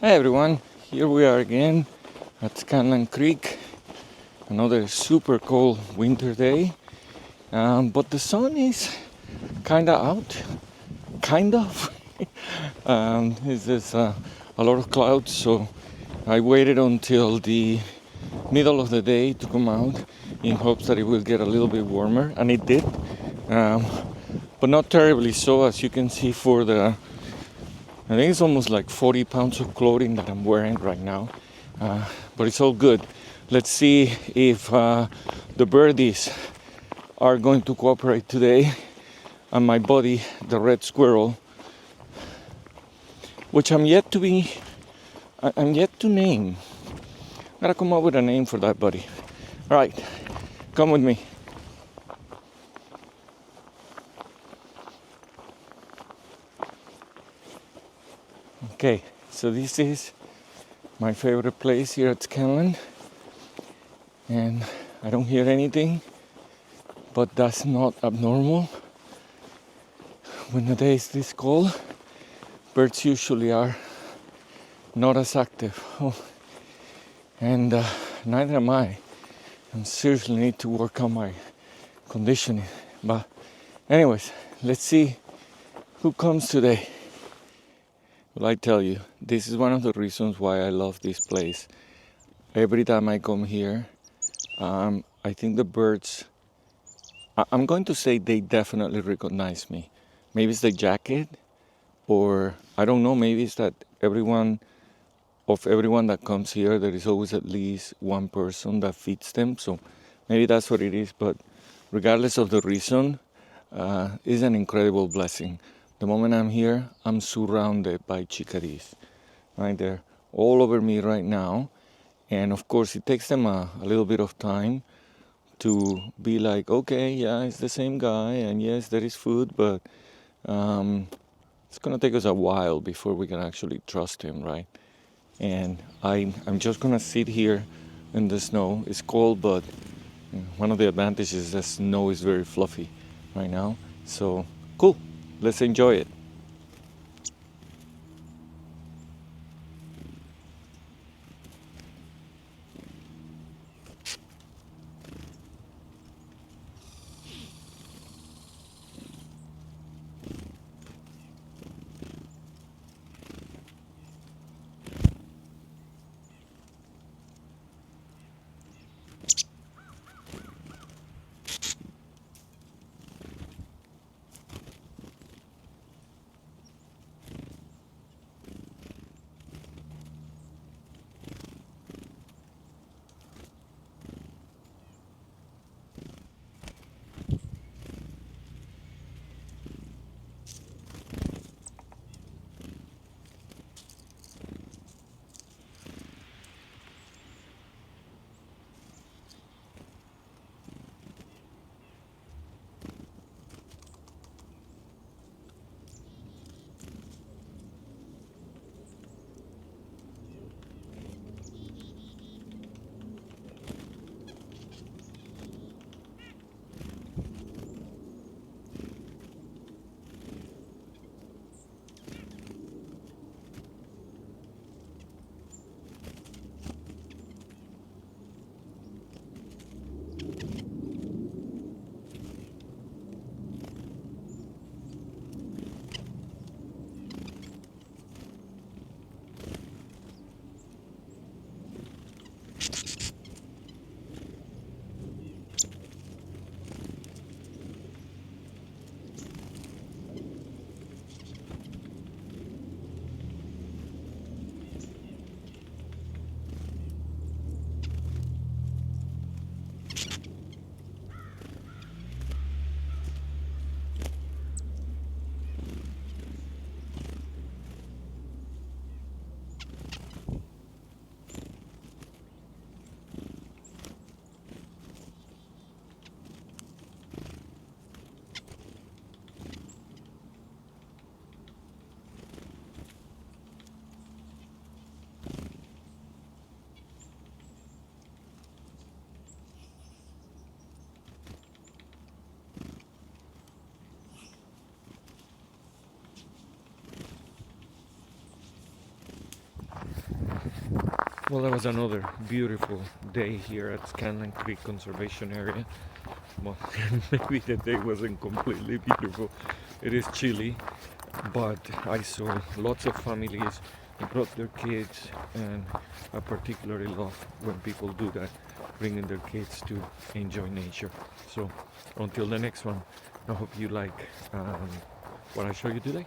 Hi everyone, here we are again at Scanlon Creek. Another super cold winter day, but the sun is kinda out, kind of. There's just a lot of clouds, so I waited until the middle of the day to come out in hopes that it will get a little bit warmer, and it did, but not terribly so, as you can see I think it's almost like 40 pounds of clothing that I'm wearing right now, but it's all good. Let's see if the birdies are going to cooperate today, and my buddy, the red squirrel, which I'm yet to name. Gotta come up with a name for that buddy. All right, come with me. Okay, so this is my favorite place here at Scanlon, and I don't hear anything, but that's not abnormal. When the day is this cold, birds usually are not as active. And neither am I. I seriously need to work on my conditioning. But anyways, let's see who comes today. Well, I tell you, this is one of the reasons why I love this place. Every time I come here, I think the birds, I'm going to say they definitely recognize me. Maybe it's the jacket, or I don't know, maybe it's that everyone that comes here, there is always at least one person that feeds them. So maybe that's what it is. But regardless of the reason, it's an incredible blessing. The moment I'm here, I'm surrounded by chickadees. Right, they're all over me right now. And of course, it takes them a little bit of time to be like, okay, yeah, it's the same guy, and yes, there is food, but it's gonna take us a while before we can actually trust him, right? And I'm just gonna sit here in the snow. It's cold, but one of the advantages is the snow is very fluffy right now. So cool, let's enjoy it. Well, that was another beautiful day here at Scanlon Creek Conservation Area. Well, maybe the day wasn't completely beautiful. It is chilly, but I saw lots of families brought their kids, and I particularly love when people do that, bringing their kids to enjoy nature. So until the next one, I hope you like what I show you today.